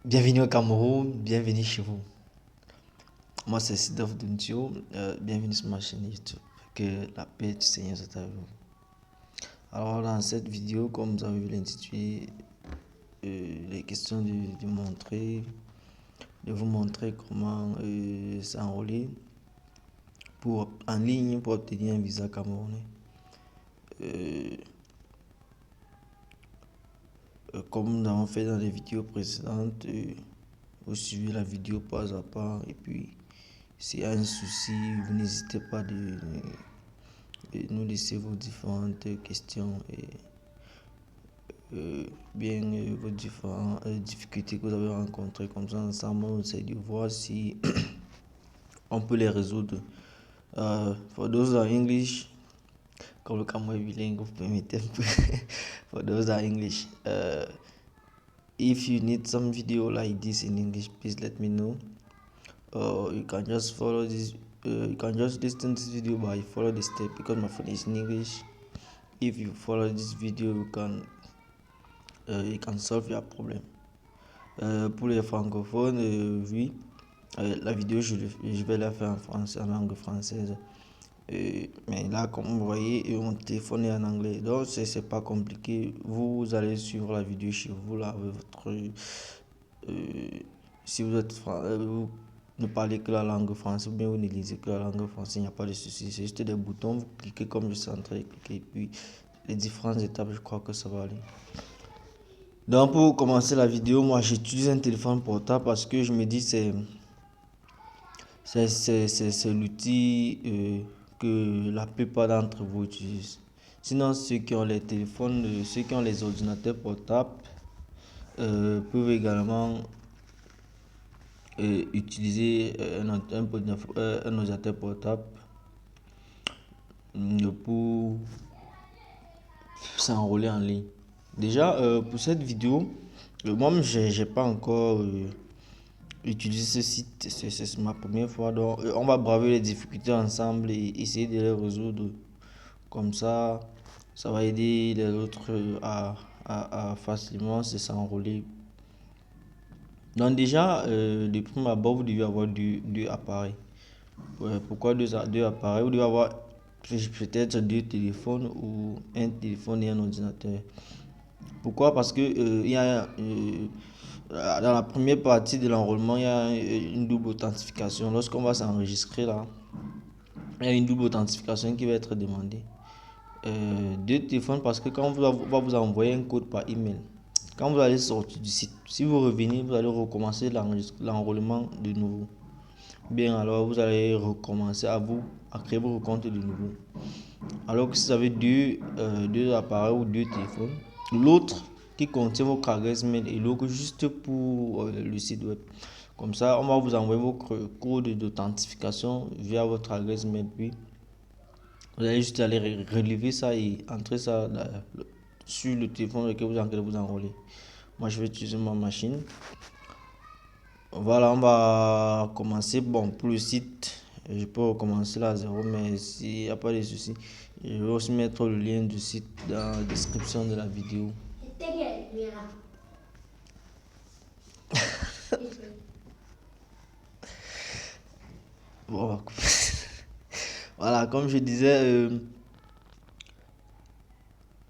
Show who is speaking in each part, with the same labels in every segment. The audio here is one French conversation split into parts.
Speaker 1: Bienvenue au Cameroun, bienvenue chez vous. Moi c'est Sidof Duntio, bienvenue sur ma chaîne YouTube. Que la paix du Seigneur soit avec vous. Alors dans cette vidéo, comme vous avez vu l'intitulé, les questions de vous montrer comment s'enrôler en ligne pour obtenir un visa camerounais. Comme nous avons fait dans les vidéos précédentes, vous suivez la vidéo pas à pas et puis s'il y a un souci, vous n'hésitez pas de nous laisser vos différentes questions et vos différentes difficultés que vous avez rencontrées. Comme ça, ensemble, on essaie de voir si on peut les résoudre. For those that are English, comme le Cameroun est bilingue, vous permettez un peu. For those that are English, if you need some video like this in English, please let me know. You can just follow this. You can just listen to this video by follow the step because my phone is in English. If you follow this video, you can solve your problem. Pour les francophones, oui, la vidéo je vais la faire en français, en langue française. Mais là, comme vous voyez, mon téléphone est en anglais, donc c'est pas compliqué. Vous allez suivre la vidéo chez vous là avec votre. Si vous êtes vous ne parlez que la langue française ou bien vous ne lisez que la langue française, il n'y a pas de souci. C'est juste des boutons, vous cliquez comme je suis en train de cliquer, et puis les différentes étapes, je crois que ça va aller. Donc pour commencer la vidéo, moi j'utilise un téléphone portable parce que je me dis c'est l'outil que la plupart d'entre vous utilisent. Sinon ceux qui ont les téléphones, ceux qui ont les ordinateurs portables peuvent également utiliser un ordinateur portable pour s'enrôler en ligne. Déjà pour cette vidéo, moi-même j'ai pas encore utiliser ce site, c'est ma première fois. Donc, on va braver les difficultés ensemble et essayer de les résoudre. Comme ça va aider les autres à facilement se s'enrôler. Donc, déjà, de prime abord, vous devez avoir deux appareils. Pourquoi deux appareils? Vous devez avoir peut-être deux téléphones ou un téléphone et un ordinateur. Pourquoi? Parce que il y a dans la première partie de l'enrôlement, il y a une double authentification. Lorsqu'on va s'enregistrer là, il y a une double authentification qui va être demandée. Deux téléphones parce que quand on va vous envoyer un code par email, quand vous allez sortir du site, si vous revenez, vous allez recommencer l'enrôlement de nouveau. Bien, alors vous allez recommencer à créer vos comptes de nouveau. Alors que si vous avez deux appareils ou deux téléphones, l'autre qui contient votre adresse mail et l'autre juste pour le site web. Comme ça, on va vous envoyer votre code d'authentification via votre adresse mail. Puis, vous allez juste aller relever ça et entrer ça sur le téléphone lequel vous allez vous enrôler. Moi, je vais utiliser ma machine. Voilà, on va commencer. Bon, pour le site, je peux recommencer là à zéro, mais s'il n'y a pas de souci, je vais aussi mettre le lien du site dans la description de la vidéo. Bon, voilà, comme je disais,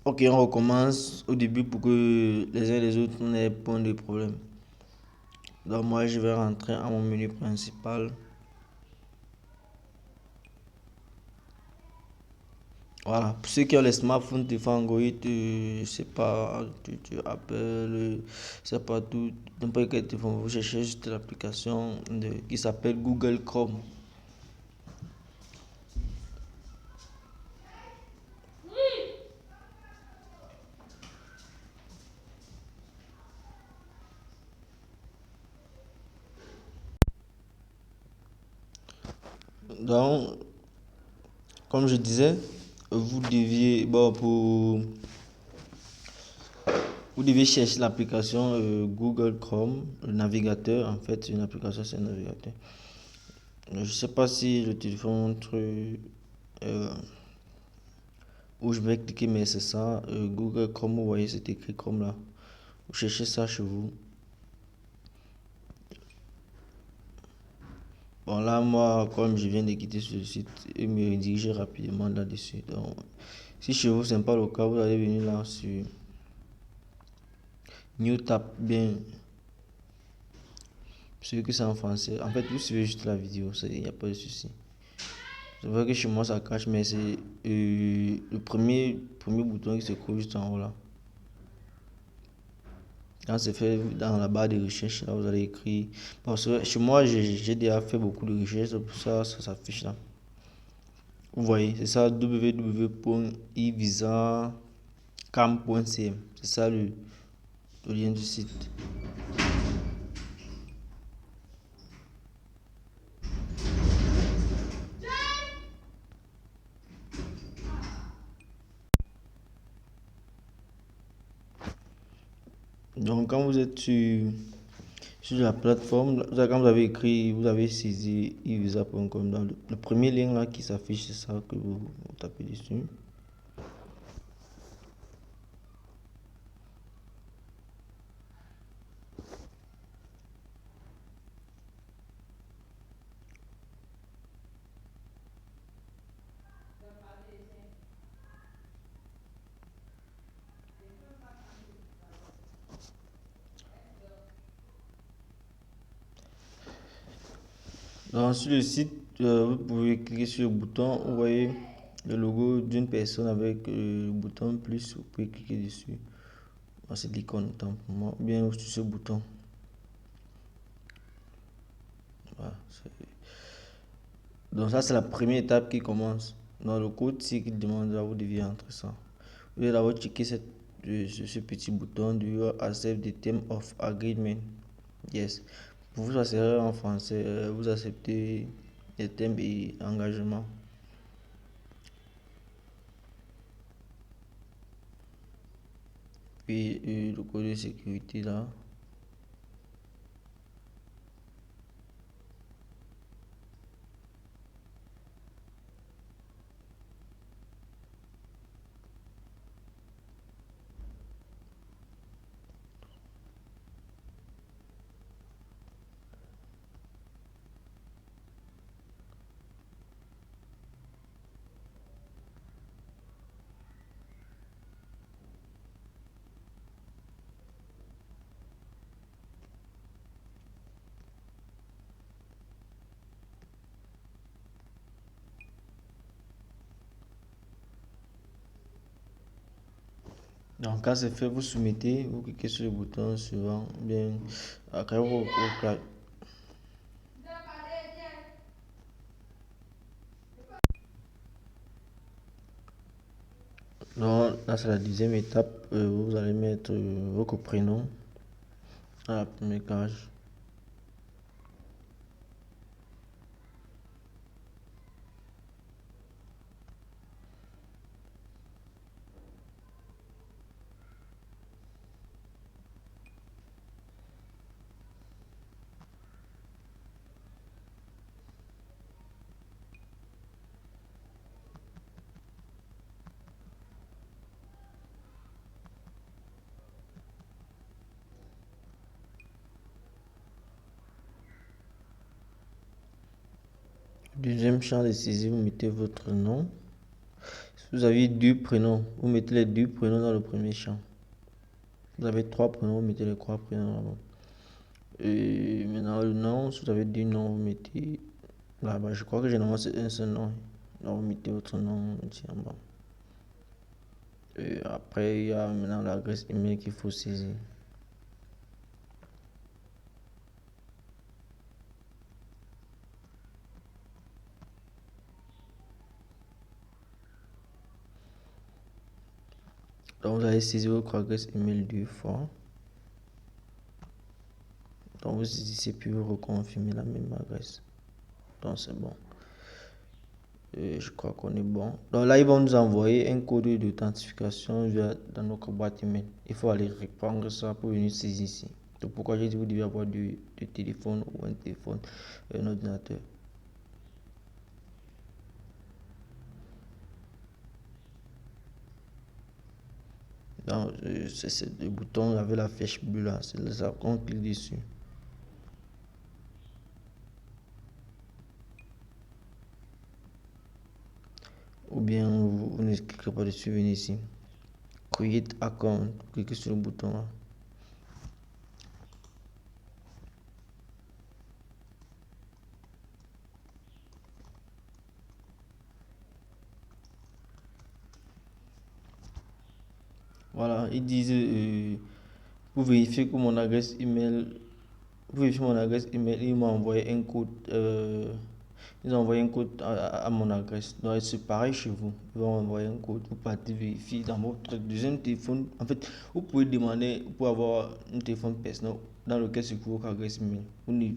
Speaker 1: ok, on recommence au début pour que les uns et les autres n'aient point de problème. Donc moi, je vais rentrer à mon menu principal. Voilà, pour ceux qui ont les smartphones, téléphone Android, c'est pas Apple, c'est pas tout, n'importe quel téléphone, vous cherchez juste l'application qui s'appelle Google Chrome. Donc, comme je disais, vous deviez, vous devez chercher l'application Google Chrome, le navigateur. En fait, une application, c'est un navigateur. Je sais pas si le téléphone montre où je vais cliquer, mais c'est ça. Google Chrome, vous voyez, c'est écrit comme là. Vous cherchez ça chez vous. Bon, là, moi, comme je viens de quitter ce site, et me rediriger rapidement là-dessus. Donc, si chez vous, ce n'est pas le cas, vous allez venir là sur New Tap, bien, celui que c'est en français. En fait, vous suivez juste la vidéo, il n'y a pas de souci. C'est vrai que chez moi, ça cache, mais c'est le premier bouton qui se trouve juste en haut là. Quand c'est fait dans la barre de recherche, là, vous allez écrire. Parce que chez moi, j'ai déjà fait beaucoup de recherches, c'est pour ça ça s'affiche là. Vous voyez, c'est ça, www.ivisacam.cm. C'est ça le lien du site. Donc, quand vous êtes sur la plateforme, quand vous avez écrit, vous avez saisi ivisa.com, dans le premier lien là qui s'affiche, c'est ça que vous tapez dessus. Donc, sur le site, vous pouvez cliquer sur le bouton, vous voyez le logo d'une personne avec le bouton plus, vous pouvez cliquer dessus. C'est l'icône autant pour moi, bien sur ce bouton. Voilà, donc ça c'est la première étape qui commence. Dans le code, c'est qu'il demande à vous de entrer ça. Vous allez d'abord checker ce petit bouton du Accept the Term of Agreement. Yes. Pour vous, ça serait en français. Vous acceptez les thèmes et engagements. Puis le code de sécurité là. Donc quand c'est fait, vous soumettez, vous cliquez sur le bouton suivant. Bien, après donc, là c'est la deuxième étape. Vous allez mettre votre prénom à la première case. Deuxième champ de saisie, vous mettez votre nom. Si vous avez deux prénoms, vous mettez les deux prénoms dans le premier champ. Vous avez trois prénoms, vous mettez les trois prénoms là-bas. Et maintenant, le nom, si vous avez deux noms, vous mettez là-bas. Je crois que généralement c'est un seul nom. Donc, vous mettez votre nom ici en bas. Et après, il y a maintenant l'adresse email qu'il faut saisir. Donc, vous allez saisir votre adresse email deux fois. Donc, vous saisissez puis vous reconfirmez la même adresse. Donc, c'est bon. Je crois qu'on est bon. Donc là, ils vont nous envoyer un code d'authentification dans notre boîte email. Il faut aller répondre ça pour venir saisir ici. Donc pourquoi j'ai dit que vous devez avoir du téléphone ou un téléphone, un ordinateur. Donc c'est le bouton avec la flèche bleue là, c'est ça qu'on clique dessus. vous ne cliquez pas dessus, venez ici. Create account. Cliquez sur le bouton là. Voilà, ils disent vous vérifiez que mon adresse email, vous vérifiez mon adresse email, ils m'ont envoyé un code, ils ont envoyé un code à mon adresse. Donc c'est pareil chez vous, ils vont envoyer un code, vous partez vérifier dans votre deuxième téléphone. En fait, vous pouvez demander, pour avoir un téléphone personnel dans lequel se trouve votre adresse email. Vous ne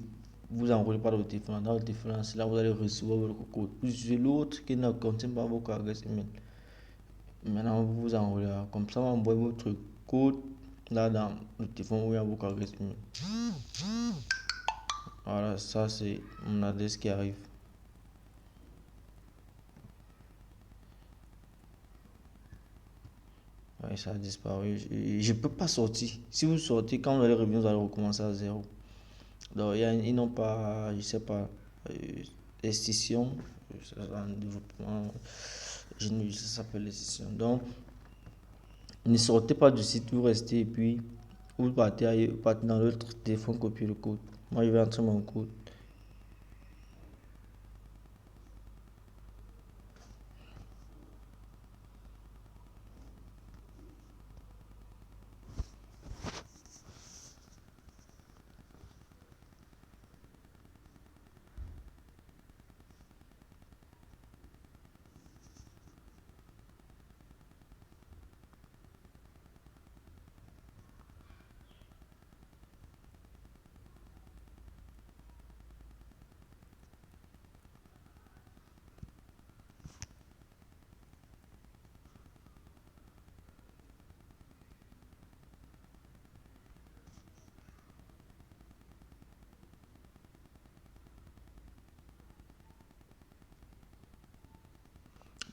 Speaker 1: vous enrôlez pas dans le téléphone, dans le téléphone, c'est là où vous allez recevoir votre code. Vous utilisez l'autre qui ne contient pas votre adresse email. Maintenant, vous vous enrôlez là. Comme ça, vous envoyez votre code là dans le téléphone où il y a votre adresse email. Voilà, ça c'est mon adresse qui arrive. Ouais, ça a disparu. Je ne peux pas sortir. Si vous sortez, quand vous allez revenir, vous allez recommencer à zéro. Donc, ils n'ont pas, je sais pas, excision, en développement, ça s'appelle excision. Donc, ne sortez pas du site, vous restez et puis vous partez, vous partez dans l'autre téléphone, copier le code. Moi, je vais entrer mon code.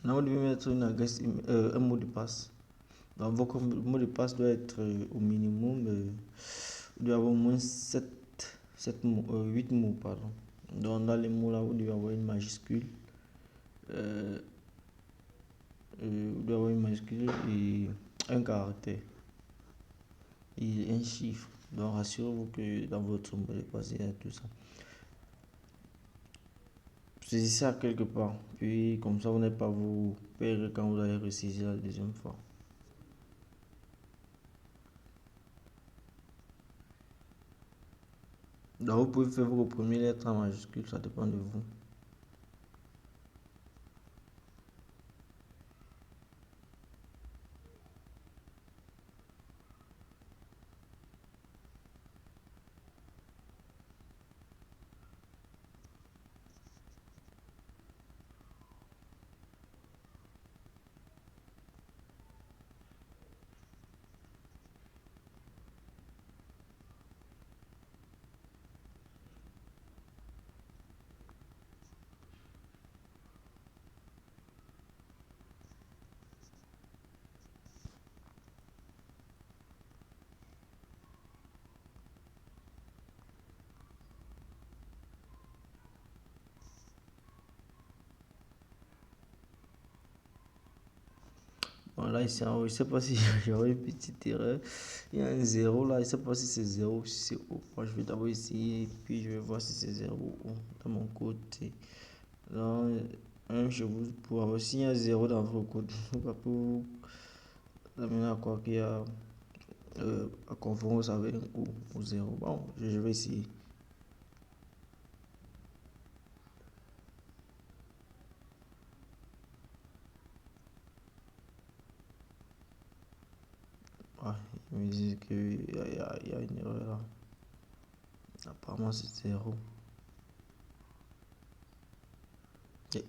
Speaker 1: Là, vous devez mettre une adresse, un mot de passe. Donc, votre mot de passe doit être au minimum, il doit avoir au moins 8 mots. Pardon. Donc, dans les mots là, vous devez avoir une majuscule. Euh, vous devez avoir une majuscule et un caractère et un chiffre. Donc, rassurez-vous que dans votre mot de passe, il y a tout ça. Saisissez ça quelque part. Puis, comme ça, vous n'allez pas vous perdre quand vous allez ressaisir la deuxième fois. Donc, vous pouvez faire vos premières lettres en majuscule, ça dépend de vous. Bon, là, ici en haut, je ne sais pas si j'aurai une petite erreur. Il y a un zéro là, je ne sais pas si c'est zéro ou si c'est O. Moi, je vais d'abord essayer, puis je vais voir si c'est zéro ou O dans mon code. Dans un, je vous pour avoir s'il y a zéro dans votre code, pas pour amener à quoi qu'il y a à confondre ça avec un O ou zéro. Bon, je vais essayer. Ouais, ils me disent qu'il y a une erreur là. Apparemment, c'est zéro.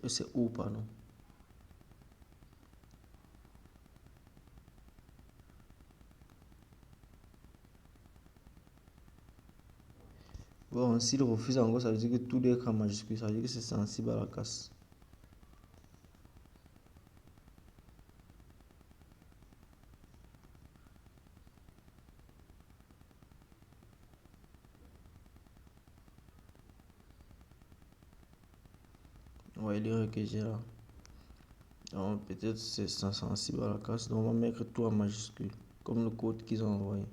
Speaker 1: C'est O, pardon. Bon, s'il refuse encore, ça veut dire que tout doit être en majuscule, ça veut dire que c'est sensible à la casse. Ouais, l'erreur que j'ai là. Donc, peut-être c'est sensible à la casse. Donc, on va mettre tout en majuscule, comme le code qu'ils ont envoyé.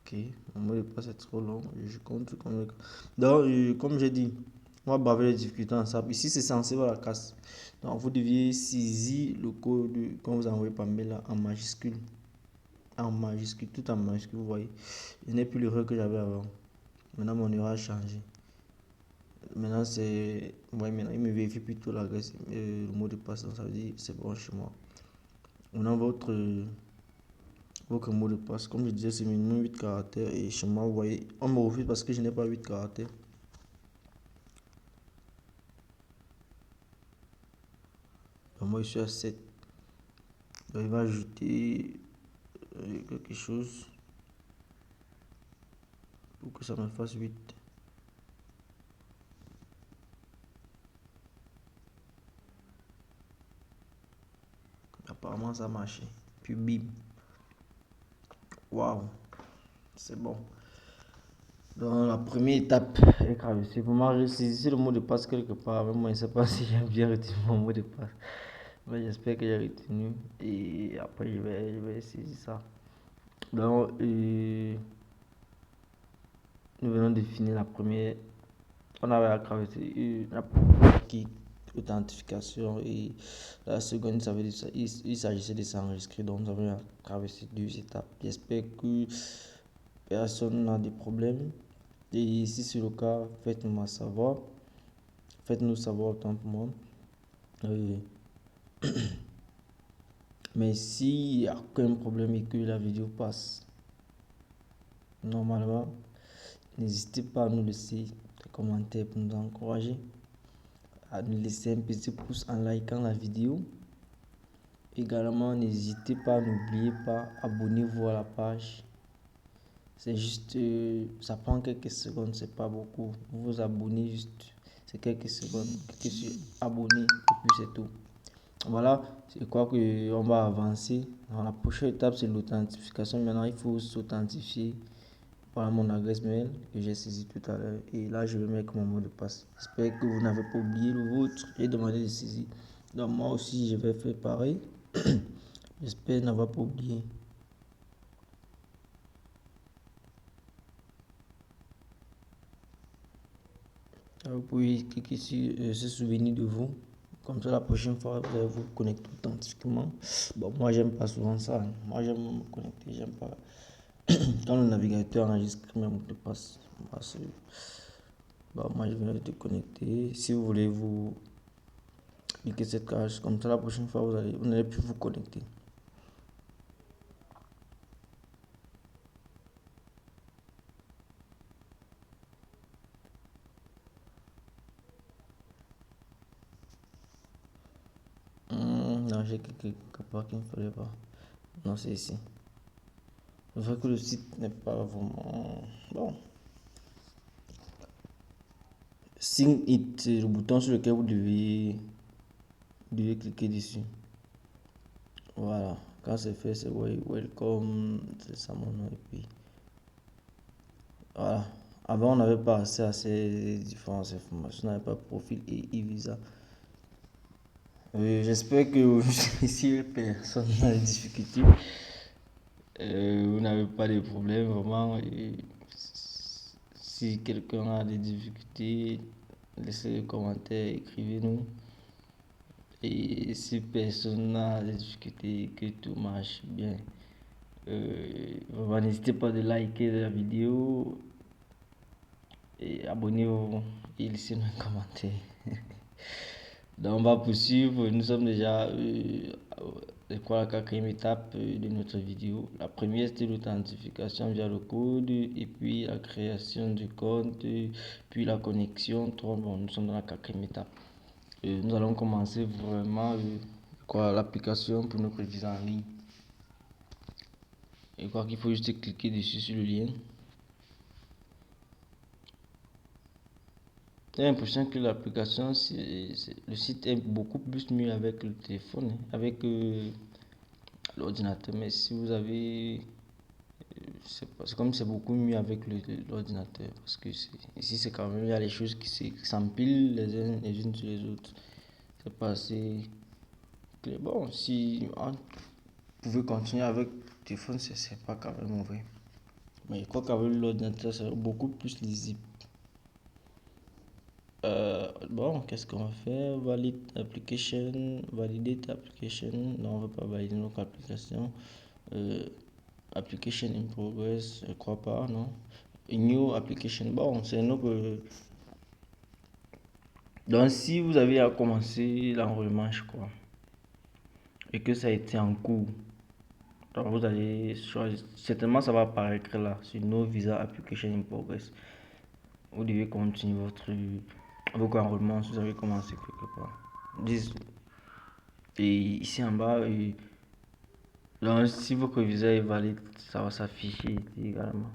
Speaker 1: Ok, mon mot de passe est trop long. Je compte comme. Donc, comme j'ai dit, on va braver les difficultés ensemble. Ici, c'est sensible à la casse. Donc, vous deviez saisir le code qu'on vous a envoyé par mail là, en majuscule. En majuscule, tout en majuscule, vous voyez. Je n'ai plus l'erreur que j'avais avant. Maintenant, mon erreur a changé. Maintenant, c'est. Vous voyez, maintenant, il me vérifie plutôt l'adresse, le mot de passe. Donc, ça veut dire c'est bon chez moi. Maintenant, votre mot de passe, comme je disais, c'est minimum 8 caractères. Et chez moi, vous voyez, on me refuse parce que je n'ai pas 8 caractères. Donc, moi, je suis à 7. Donc, il va ajouter quelque chose pour que ça me fasse 8. Apparemment, ça a marché. Puis, bim. Waouh, c'est bon. Dans la première étape est traversée. Vous m'avez saisi le mot de passe quelque part. Mais moi, je ne sais pas si j'ai bien retenu mon mot de passe. Mais j'espère que j'ai retenu. Et après, je vais saisir ça. Donc, nous venons de finir la première. On avait à traverser la première qui authentification et la seconde, il s'agissait de s'enregistrer. Donc, nous avons traversé 2 étapes. J'espère que personne n'a de problème. Et si c'est le cas, faites-moi savoir. Faites-nous savoir autant pour moi. Euh, mais s'il n'y a aucun problème et que la vidéo passe normalement, n'hésitez pas à nous laisser des commentaires pour nous encourager. À nous laisser un petit pouce en likant la vidéo. Également, n'hésitez pas, n'oubliez pas, abonnez-vous à la page. C'est juste, ça prend quelques secondes, c'est pas beaucoup. Vous vous abonnez juste, c'est quelques secondes, cliquez sur abonner et puis c'est tout. Voilà, je crois qu'on va avancer. Dans la prochaine étape, c'est l'authentification. Maintenant, il faut s'authentifier par mon adresse mail que j'ai saisi tout à l'heure. Et là, je vais mettre mon mot de passe. J'espère que vous n'avez pas oublié le vôtre et demandé de saisir. Donc, moi aussi, je vais faire pareil. J'espère n'avoir pas oublié. Vous pouvez cliquer sur se souvenir de vous. Comme ça, la prochaine fois, vous allez vous connecter authentiquement. Bon, moi, j'aime pas souvent ça, hein. Moi, j'aime me connecter. J'aime pas. Quand le navigateur enregistre mes mots de passe, moi, je vais te connecter. Si vous voulez vous cliquer cette case, comme ça, la prochaine fois, vous n'allez plus vous connecter. Non, j'ai cliqué quelque part qu'il ne fallait pas. Non, c'est ici. C'est vrai que le site n'est pas vraiment bon. Sign it, c'est le bouton sur lequel devez cliquer dessus. Voilà. Quand c'est fait, c'est welcome. C'est ça mon nom. Et puis, voilà. Avant, on n'avait pas accès à ces différentes informations. On n'avait pas profil et e-visa. J'espère que si personne n'a des difficultés, vous n'avez pas de problème vraiment. Et si quelqu'un a des difficultés, laissez des commentaires, écrivez-nous. Et si personne n'a des difficultés, que tout marche bien, vraiment n'hésitez pas de liker la vidéo et abonnez-vous et laissez-nous un commentaire. Donc on va poursuivre, nous sommes déjà c'est quoi la quatrième étape de notre vidéo. La première, c'était l'authentification via le code, et puis la création du compte, puis la connexion. Bon, nous sommes dans la quatrième étape. Nous allons commencer vraiment l'application pour notre visa en ligne. Et quoi qu'il faut juste cliquer dessus sur le lien. J'ai l'impression que l'application, le site est beaucoup plus mieux avec le téléphone, hein, avec l'ordinateur. Mais si vous avez, c'est comme c'est beaucoup mieux avec l'ordinateur. Parce que ici, c'est quand même, il y a les choses qui s'empilent les unes sur les autres. C'est pas assez clair. Bon, si on pouvait continuer avec le téléphone, c'est pas quand même mauvais. Mais je crois qu'avec l'ordinateur, c'est beaucoup plus lisible. Bon, qu'est-ce qu'on va faire? Validate application. Non, on ne va pas valider notre application. Application in progress, je crois pas, non. New application. Bon, c'est notre. Donc, si vous avez à commencer l'enrôlement, je crois, et que ça a été en cours, donc vous allez choisir. Certainement, ça va apparaître là, sur No Visa Application in Progress. Vous devez continuer votre enrôlement si vous avez commencé quelque part. Et ici en bas, donc, si votre visa est valide, ça va s'afficher également.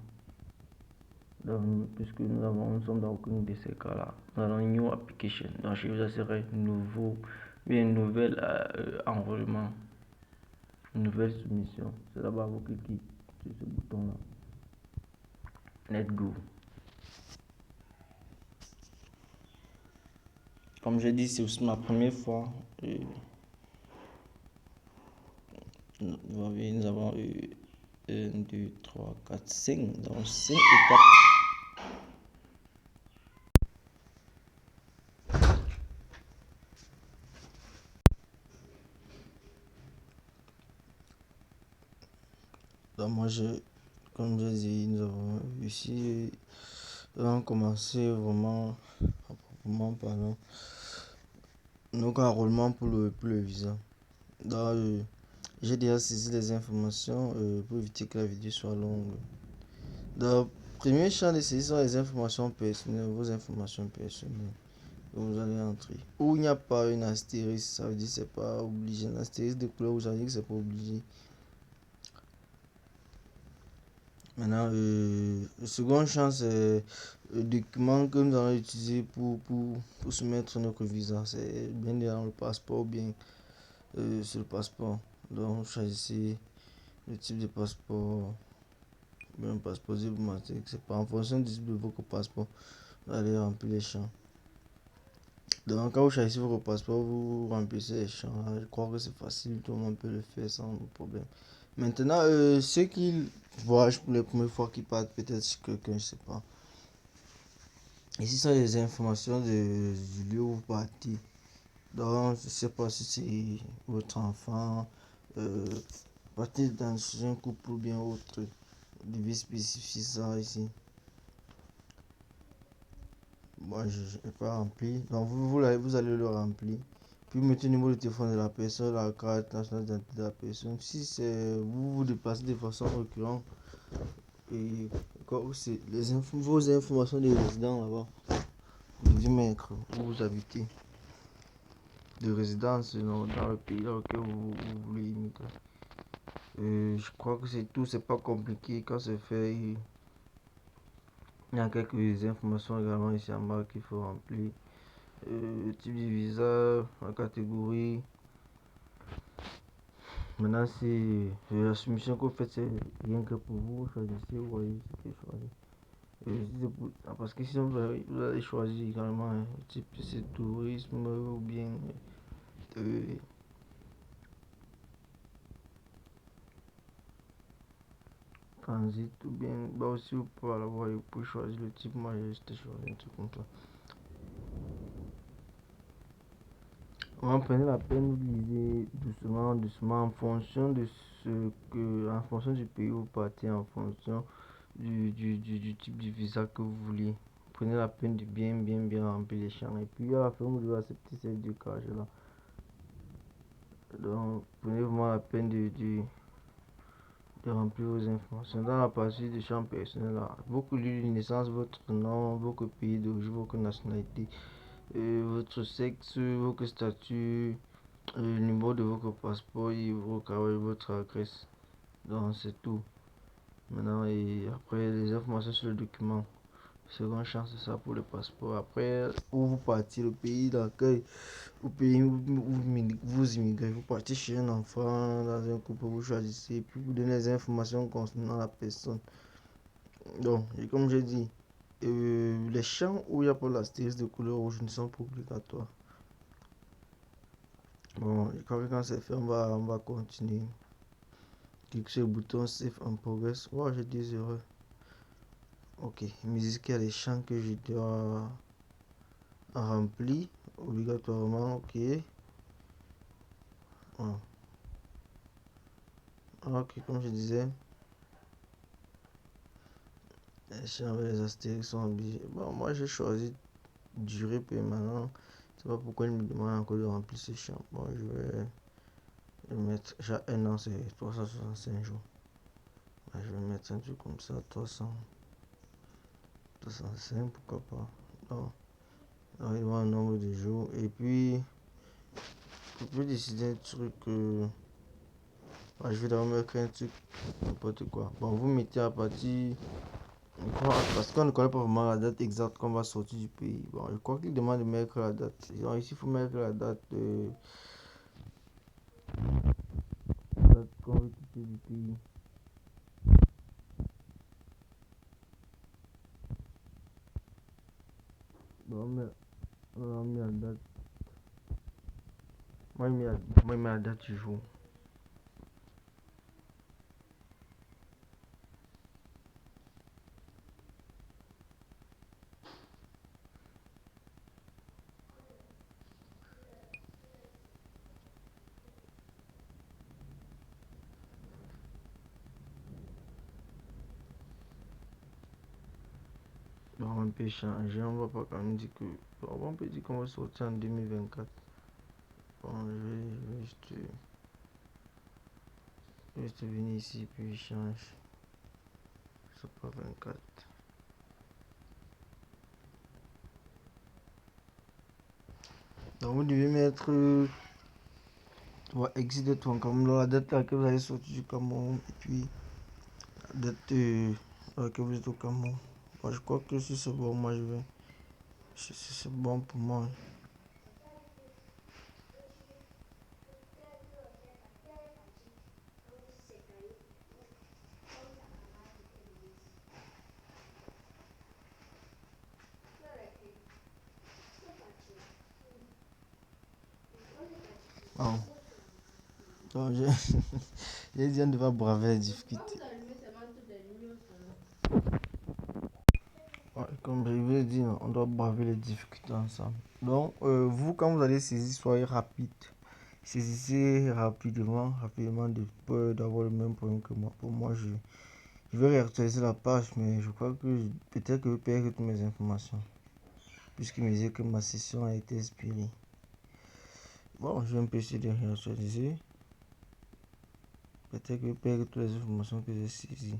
Speaker 1: Donc, puisque nous sommes dans aucun de ces cas-là, nous allons New Application. Donc, je vous assurer une nouvelle enrôlement, une nouvelle soumission. C'est là-bas, vous cliquez sur ce bouton-là. Let's go. Comme j'ai dit, c'est aussi ma première fois. Nous avons eu 1, 2, 3, 4, 5. Donc 5 étapes. Donc moi, comme je dis, nous avons ici, nous avons commencé vraiment, parlant, notre enrôlement pour le visa. Donc, j'ai déjà saisi les informations pour éviter que la vidéo soit longue. Donc, premier champ de saisie sont les informations personnelles, vos informations personnelles. Vous allez entrer. Où il n'y a pas une astérisque, ça veut dire que c'est pas obligé. Un astérisque de couleur, vous allez dire que c'est pas obligé. Maintenant, le second champ, c'est le document que nous allons utiliser pour soumettre notre visa. C'est bien dans le passeport ou bien sur le passeport. Donc, choisissez le type de passeport. Un passeport diplomatique. C'est pas en fonction du type de votre passeport. Vous allez remplir les champs. Donc, quand vous choisissez votre passeport, vous remplissez les champs. Je crois que c'est facile, tout le monde peut le faire sans problème. Maintenant, ceux qui voyagent pour les premières fois, qui partent peut-être chez quelqu'un, je sais pas. Ici sont les informations du lieu où vous partez. Donc, je sais pas si c'est votre enfant, partez dans un couple ou bien autre. Vous devez spécifier ça ici. Moi, je n'ai pas rempli. Donc, vous allez le remplir. Puis, mettez le numéro de téléphone de la personne, la carte nationale d'identité de la personne. Si c'est vous vous déplacez de façon récurrente, et c'est vos informations de résident là-bas. Vous devez mettre où vous habitez. De résidence dans le pays dans lequel vous voulez immigrer. Je crois que c'est tout, c'est pas compliqué quand c'est fait. Il y a quelques informations également ici en bas qu'il faut remplir. Le type de visa, la catégorie. Maintenant, c'est la soumission que vous faites, c'est rien que pour vous. Choisissez, vous voyez ce que choisir. Parce que sinon, vous allez choisir également le type de tourisme ou bien transit ou bien. Bah aussi, vous pouvez l'avoir, vous pouvez choisir le type. Moi, j'ai juste choisi un truc comme ça. On prenez la peine de liser doucement, doucement en fonction de en fonction du pays où vous partez, en fonction du type de visa que vous voulez. Prenez la peine de bien remplir les champs. Et puis à la fin, vous devez accepter ces deux cases là. Donc, prenez vraiment la peine de remplir vos informations. Dans la partie de champ personnel, là, votre lieu de naissance, votre nom, votre pays d'origine, votre nationalité, votre sexe, votre statut, le numéro de votre passeport et votre adresse. Donc, c'est tout. Maintenant, et après, les informations sur le document. Second chance, c'est ça pour le passeport. Après, où vous partez, le pays dans lequel au pays où vous immigrez, vous partez chez un enfant, dans un couple, vous choisissez, puis vous donnez les informations concernant la personne. Donc, et comme j'ai dit, les champs où il n'y a pas l'astérisque de couleur rouge ne sont pas obligatoires. Bon, et quand c'est fait, on va continuer. Clique sur le bouton Save en Progress. Oh, j'ai des erreurs. Ok, il me dit qu'il y a des champs que je dois remplir obligatoirement. Ok. Oh. Ok, comme je disais, les champs avec les astérisques sont obligés. Bon, moi j'ai choisi durée permanente. Je sais pas pourquoi il me demande encore de remplir ce champ. Bon, je vais le mettre. J'ai un an, c'est 365 jours. Ouais, je vais mettre un truc comme ça, 305, pourquoi pas. Non, non, il voit un nombre de jours. Et puis, je peux décider un truc. Je vais d'abord mettre un truc, n'importe quoi. Bon, vous mettez à partir. Parce qu'on ne connaît pas vraiment la date exacte qu'on va sortir du pays. Bon, je crois qu'il demande de mettre la date. Donc, ici, il faut mettre la date, qu'on veut quitter du pays. Bon, on met la date. Moi, je mets la date du jour. Bon, on peut changer, on va pas quand même dire que. Bon, on peut dire qu'on va sortir en 2024. Bon, je vais juste venir ici, puis je change. C'est pas 24. Donc, vous devez mettre. Exit de ton Cameroun, la date à laquelle vous allez sortir du Cameroun, et puis la date à laquelle vous êtes au Cameroun. Bon, je crois que si c'est bon, moi je vais. Si c'est bon pour moi. Bon. Donc, j'ai dit on devait braver les difficultés. Ouais, comme je vous l'ai dit, on doit braver les difficultés ensemble. Donc, vous, quand vous allez saisir, soyez rapide. Saisissez rapidement, de peur d'avoir le même problème que moi. Pour moi, je vais réactualiser la page, mais je crois que peut-être que je perds toutes mes informations. Puisqu'il me disait que ma session a été expirée. Bon, je vais un peu essayer de réactualiser. Peut-être que je perds toutes les informations que j'ai saisies.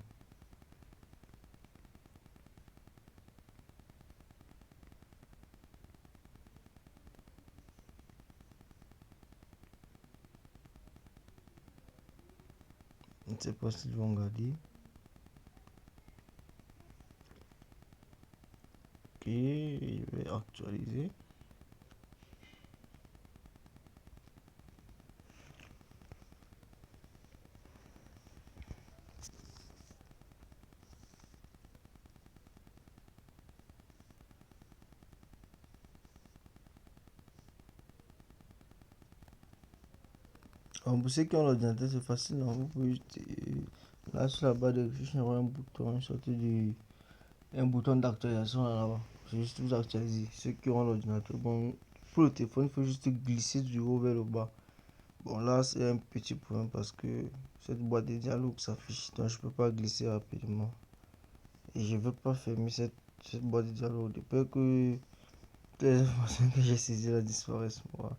Speaker 1: Je ne sais pas s'ils vont garder. Ok, je vais actualiser. Pour ceux qui ont l'ordinateur, c'est facile. Non? Vous pouvez juste, là sur la barre de recherche, il y aura un bouton, une sorte de un bouton d'actualisation là-bas. C'est juste vous actualiser. Ceux qui ont l'ordinateur, bon, pour le téléphone, il faut juste glisser du haut vers le bas. Bon, là, c'est un petit problème parce que cette boîte de dialogue s'affiche, donc je peux pas glisser rapidement. Et je veux pas fermer cette boîte de dialogue. De peur que les informations que j'ai saisies là disparaissent. Moi,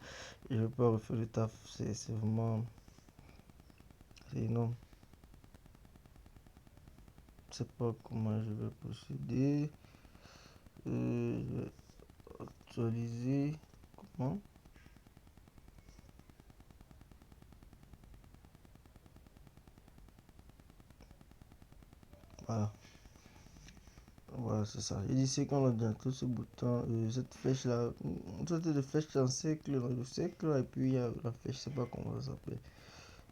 Speaker 1: je ne vais pas refaire le taf. C'est vraiment. C'est énorme. Je ne sais pas comment je vais procéder. Je vais actualiser. Comment? Voilà. Voilà, c'est ça. Il dit c'est quand on a tout ce bouton, cette flèche là, une sorte de flèche en cercle, le cercle, là, et puis il y a la flèche, je sais pas comment ça s'appelle.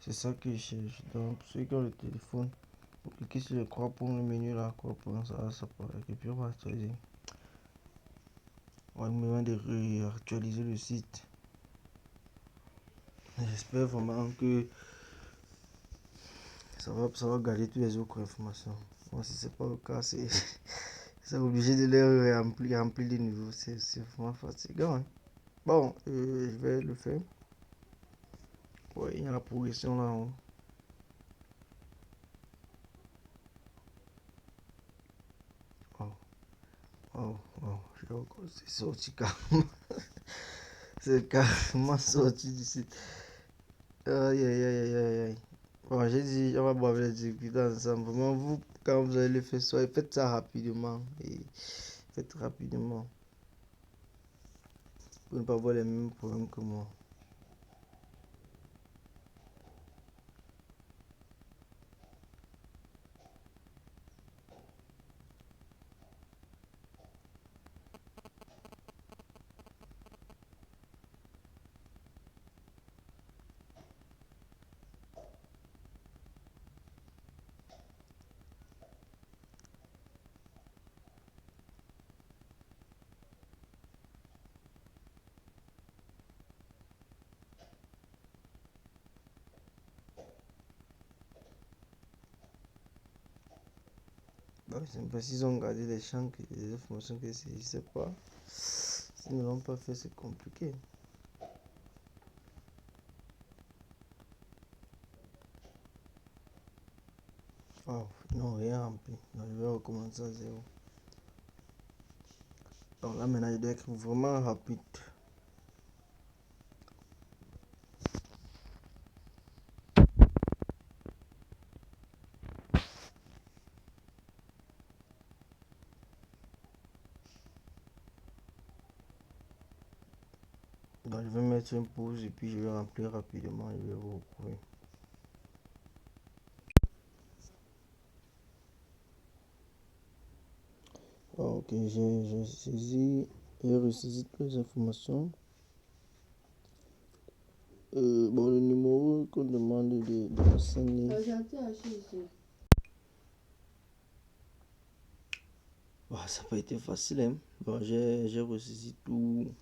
Speaker 1: C'est ça que je cherche. Donc, pour ceux qui ont le téléphone, vous cliquez sur le croix pour le menu là, croix pour ça paraît. Et puis on va actualiser. On va me demander de réactualiser le site. J'espère vraiment que ça va garder toutes les autres informations. Bon, si c'est pas le cas, c'est obligé de les remplir de nouveau. C'est vraiment fatigant. Hein. Bon, je vais le faire. Ouais, il y a la progression là en haut. Oh, oh, oh, c'est sorti carrément. C'est carrément sorti du site. Aïe, aïe, aïe, aïe, aïe. Bon, j'ai dit, on va boire les difficultés ensemble. Vraiment, vous, quand vous allez le faire, faites ça rapidement. Et faites rapidement. Pour ne pas avoir les mêmes problèmes que moi. Bon, c'est pas s'ils ont gardé les champs, les informations que c'est, je sais pas. S'ils ne l'ont pas fait, c'est compliqué. Oh, non, rien rempli. Donc, je vais recommencer à zéro. Donc là, maintenant, je dois être vraiment rapide. Donc, je vais mettre une pause et puis je vais remplir rapidement et je vais vous retrouver. Ok, j'ai saisi et ressaisi toutes les informations. Bon, le numéro qu'on demande de renseigner. Bah, ça n'a pas été facile, hein. Bon, j'ai ressaisi toutes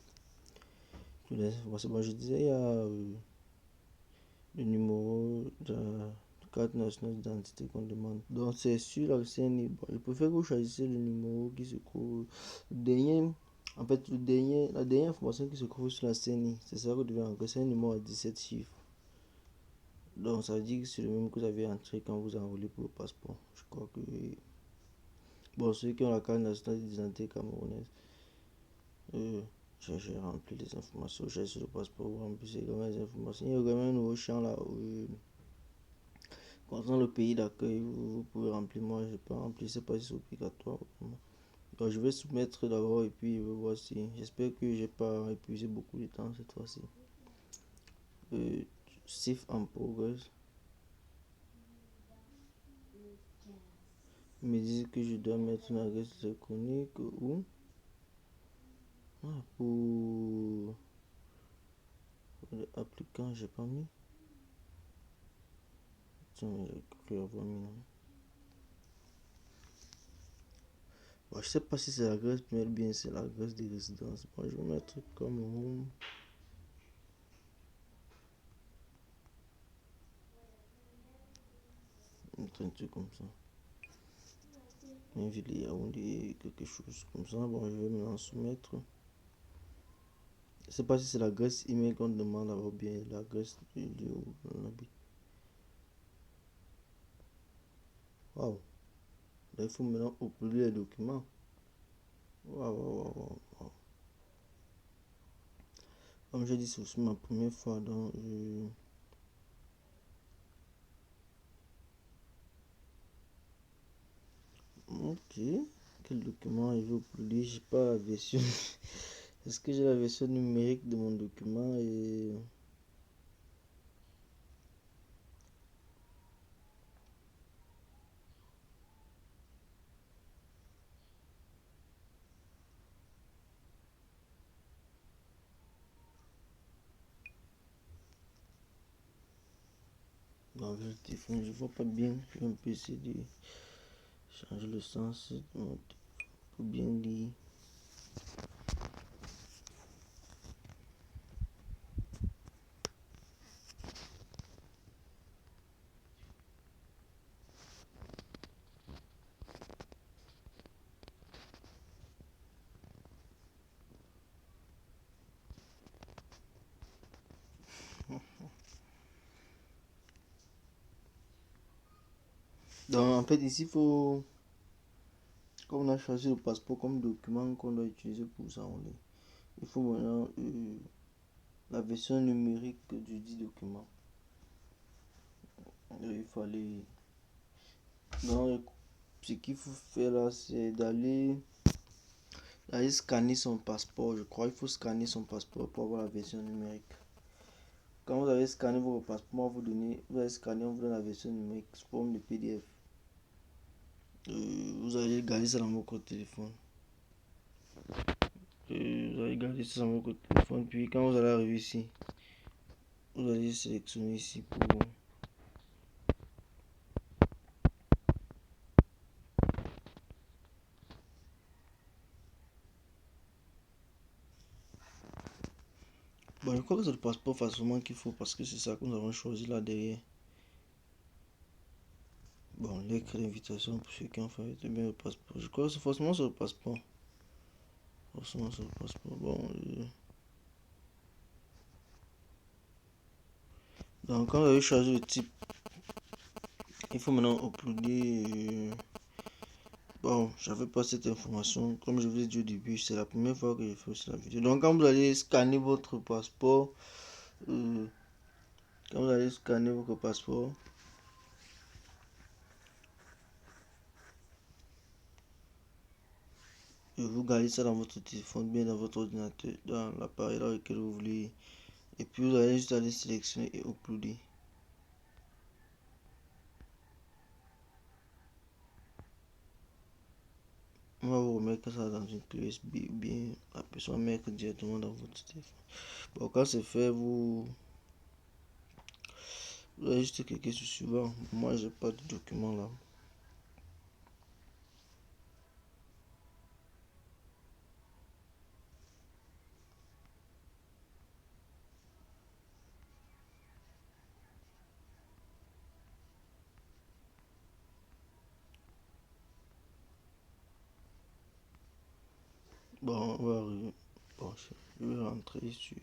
Speaker 1: les informations. Bon, je disais, il y a le numéro de la carte nationale d'identité qu'on demande. Donc, c'est sur la CNI. Bon, je préfère que vous choisissez le numéro qui se trouve. Dernier, en fait, la dernière information qui se trouve sur la CNI, c'est ça que vous devez enregistrer. C'est un numéro à 17 chiffres. Donc, ça veut dire que c'est le même que vous avez entré quand vous enrôlez pour le passeport. Je crois que. Bon, ceux qui ont la carte nationale d'identité camerounaise, j'ai rempli les informations. J'ai sur le passeport, vous remplissez également les informations. Il y a également un nouveau champ là. Concernant le pays d'accueil, vous pouvez remplir. Moi, je n'ai pas rempli. Je ne sais pas si c'est obligatoire. Donc, je vais soumettre d'abord et puis je vais voir si. J'espère que j'ai pas épuisé beaucoup de temps cette fois-ci. Safe en progress. Ils me disent que je dois mettre une adresse électronique ou pour l'applicant, j'ai pas mis. Tiens, j'ai cru avoir mis. Bon, je sais pas si c'est l'adresse mail ou bien c'est l'adresse de résidence. Bon, je vais mettre comme home. Un truc comme ça. Une ville Yaoundé, quelque chose comme ça. Bon, je vais me soumettre. Je sais pas si c'est l'adresse email qu'on demande ou bien l'adresse du lieu où on habite. Waouh. Là, il faut maintenant uploader les documents. Waouh, waouh, waouh, waouh. Comme j'ai dit, c'est aussi ma première fois, donc ok. Quel document il veut uploader? J'ai pas la version. Est-ce que j'ai la version numérique de mon document et... Dans le téléphone, je vois pas bien. Je vais un peu essayer de changer le sens pour bien lire. Donc, en fait, ici, il faut... Comme on a choisi le passeport comme document qu'on doit utiliser pour ça, il faut maintenant la version numérique du dit document. Il faut aller... Donc, ce qu'il faut faire là, c'est d'aller scanner son passeport. Je crois qu'il faut scanner son passeport pour avoir la version numérique. Quand vous avez scanné votre passeport, vous allez scanner, on vous donne la version numérique sous forme de PDF. Vous allez garder ça dans votre téléphone. Vous allez garder ça dans votre téléphone. Puis quand vous allez arriver ici, vous allez sélectionner ici pour... Bon, je crois que c'est le passeport facilement qu'il faut parce que c'est ça que nous avons choisi là derrière. Bon, lettre d'invitation pour ceux qui ont fait bien le passeport. Je crois que c'est forcément sur le passeport. Forcément sur le passeport. Bon, donc quand vous avez choisi le type, il faut maintenant uploader. Bon, j'avais pas cette information. Comme je vous ai dit au début, c'est la première fois que je fais aussi la vidéo. Donc quand vous allez scanner votre passeport, quand vous allez scanner votre passeport, vous gardez ça dans votre téléphone, bien dans votre ordinateur, dans l'appareil dans lequel vous voulez. Et puis vous allez juste aller sélectionner et uploader. On va vous remettre ça dans une clé USB ou bien la personne va mettre directement dans votre téléphone. Bon, quand c'est fait, vous allez juste cliquer sur suivant. Moi, j'ai pas de document là. Bon, on va arriver. Bon, je vais rentrer sur